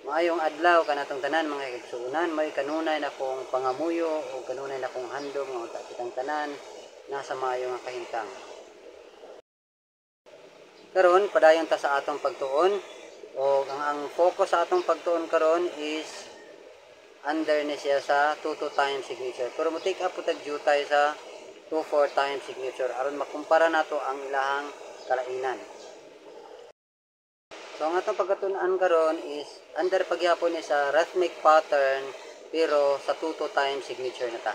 Maayong adlaw kanatong tanan mga igsuunan, may kanunay na kong pangamuyo o kanunay na kong handom nga unta kitang tanan nasa maayo nga kahintang. Karon padayon ta sa atong pagtuon o ang focus sa atong pagtuon karon is under ni siya sa 2-2 time signature. Pero mo take up po tag tayo sa 2-4 time signature aron makumpara nato ang ilahang kalainan. So ang atong pagkatunan karon is under pagyapon ni sa rhythmic pattern pero sa 2-2 time signature na ta.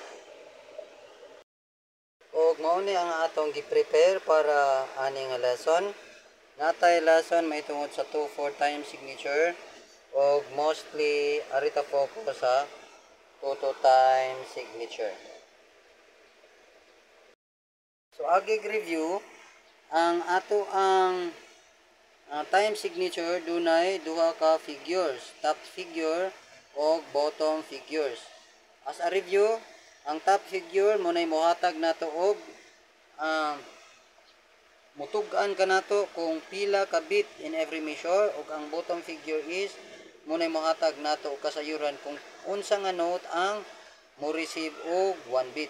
Og mao ni ang atong gi-prepare para ani nga lesson. Natay lesson may tungod sa 2-4 time signature og mostly arita focus sa 2-2 time signature. So agi review ang ato ang time signature dunay duha ka figures, top figure o bottom figures. As a review, ang top figure mo nay mohatag nato og mutug-an ka nato kung pila ka beat in every measure ug ang bottom figure is mo nay mohatag nato og kasayuran kung unsa nga note ang mo receive og 1 beat.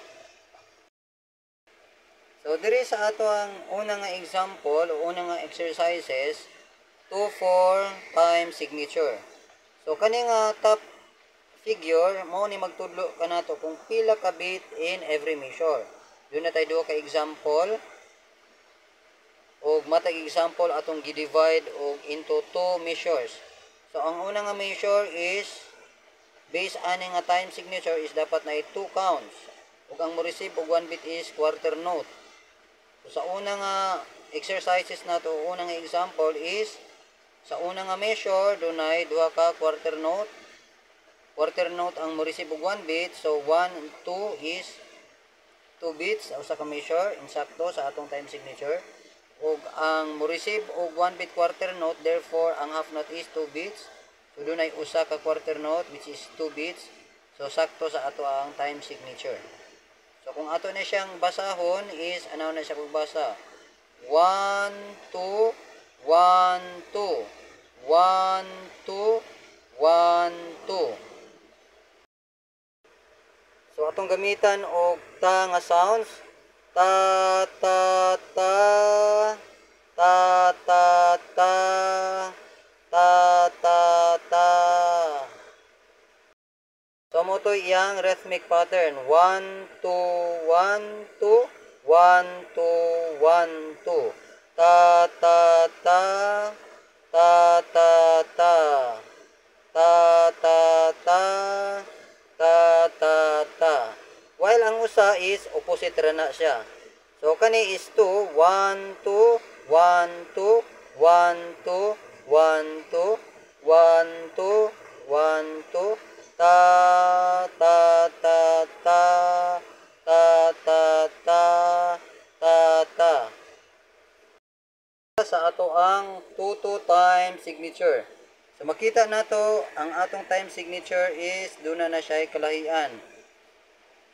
So diri sa ato ang una nga example o una nga exercises 2-4 time signature. So kani nga top figure mao ni magtudlo ka nato kung pila ka beat in every measure. Doon na tayo duha ka example og matag example atong gi-divide og into 2 measures. So ang una nga measure is based ani nga time signature is dapat na 2 counts ug ang mo receive og 1 beat is quarter note. So sa una nga exercises nato, una nga example is sa una nga measure dunay duha ka quarter note. Quarter note ang mo receive og 1 beat, so 1 and 2 is 2 beats usa ka measure insakto sa atong time signature. Ug ang mo receive og 1 beat quarter note, therefore ang half note is 2 beats. So dunay usa ka quarter note which is 2 beats. So sakto sa ato ang time signature. So kung ato na siyang basahon is ano na siya pagbasa? 1 2 1 2 1 2 1 2. So atong gamitan og ta nga sounds, ta ta ta ta ta ta ta ta ta. So mo to iyang rhythmic pattern 1 2 1 2 1 2 1 2 ta ta ta ta ta ta ta ta ta ta ta ta. While ang usa is opposite ra na siya. So kani is 2 1 2 1 2 1 2 1 2 1 2 1 2 ta ta ta ta ta ta ta ta ta. Sa ato ang 2-2 time signature. So makita nato ang atong time signature is duna na siya kalahian.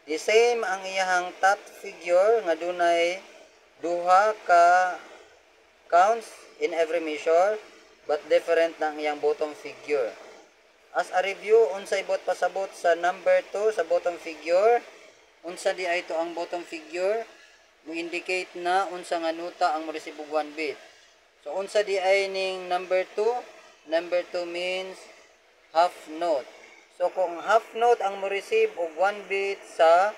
The same ang iyahang top figure nga dunay duha ka counts in every measure but different na ang iyang bottom figure. As a review, unsay bot pasabot sa number 2 sa bottom figure, unsa di ay ito ang bottom figure, mo indicate na unsa nga nota ang mo receive og 1 beat. So unsa di ay ning number 2? Number 2 means half note. So kung half note ang mo receive og 1 beat sa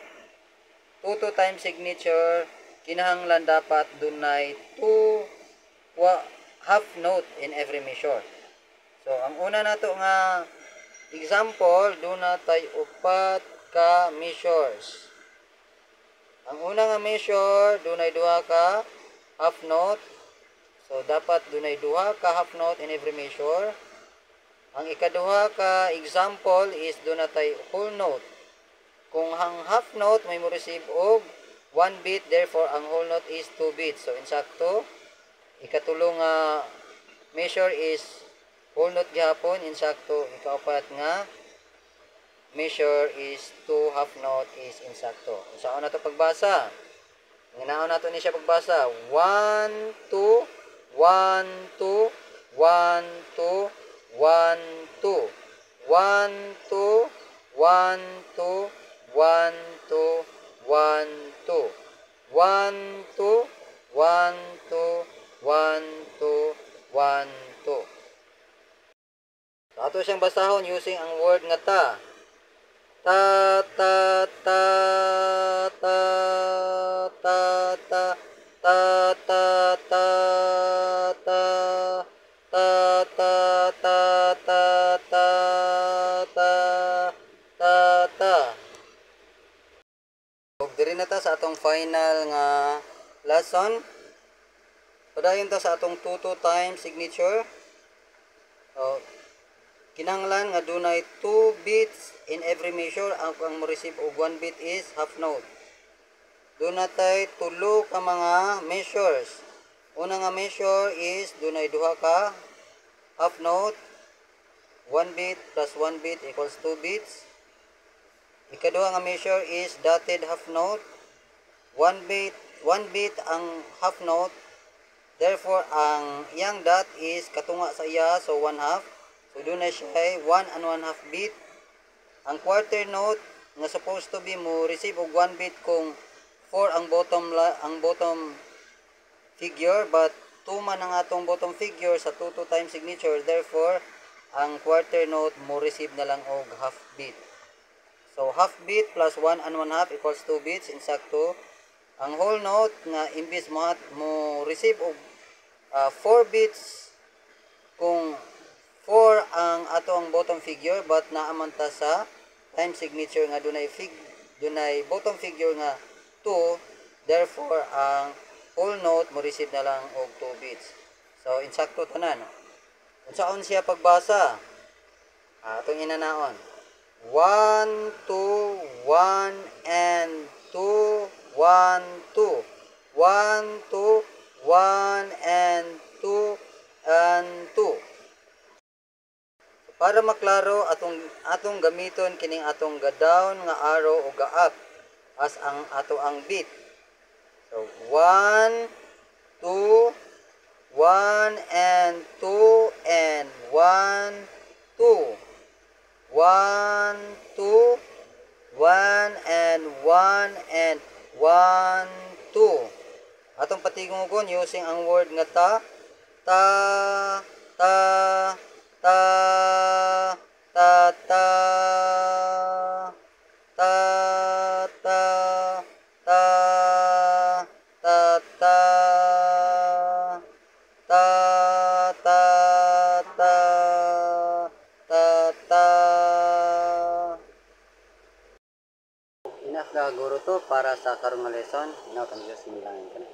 2-2 time signature, kinahanglan dapat dunay 2 half note in every measure. So ang una nato nga example, doon na tayo upat ka measures. Ang una nga measure, doon ay duha ka half note. So, dapat doon ay duha ka half note in every measure. Ang ikaduha ka example is doon na tayo whole note. Kung ang half note may mo receive og 1 beat, therefore ang whole note is 2 beats. So, insakto. Ikatulong nga measure is whole note gihapon, insakto. Ikaapat nga measure is 2 half note is insakto. Saan na to pagbasa? Nginaon nato ni siya pagbasa. 1 2 1 2 1 2 1 2. 1, 2, 1, 2, 1, 2, 1, 2. 1, 2, 1, 2, 1, 2, 1, 2. Ato siyang basahon using ang word nga ta. Ta, ta, ta, ta, ta, ta, ta, ta, ta, ta, ta, ta, ta, ta, ta, ta, ta, ta. Diri na ta sa atong final nga lesson. Padayon ta sa atong 2-2 time signature. So, kinahanglan nga dunay 2 beats in every measure. Ang mo receive og 1 beat is half note. Doon natay tulo ka mga measures. Una nga measure is dunay duha ka half note. 1 beat plus 1 beat equals 2 beats. Ikaduha nga measure is dotted half note. 1 beat ang half note. Therefore, ang iyang dot is katunga sa iya, so 1/2. So, doon na siya 1 and 1/2 beat. Ang quarter note, nga supposed to be mo receive og 1 beat kung 4 ang bottom figure, but 2 man ang atong bottom figure sa 2-2 time signature. Therefore, ang quarter note mo receive na lang og half beat. So, half beat plus 1 and 1/2 equals 2 beats. Insakto. Ang whole note nga imbis mo receive og 4 beats kung 4 ang ato ang bottom figure, but naaman ta sa time signature nga dunay bottom figure nga 2. Therefore, ang whole note mo receive na lang og 2 beats. So, insakto tanan. Unsaon siya pagbasa? Atong inanaon. 1, 2, 1 and 2, 1, 2. 1, 2, 1 and 2 and 2. Para maklaro atong gamiton kining atong ga-down nga arrow o ga-up as ang ato ang beat. So 1, 2, 1 and 2 and 1, 2. 1, 2, 1 and 1 and 1, 2. Atong patigungon using ang word nga ta, ta, ta, ta, ta, ta, ta, ta, ta, ta, ta, ta, ta, ta, ta, ta. Enough na guro to para sa karong lesson. Inaw kang Diyos nilangin ka na.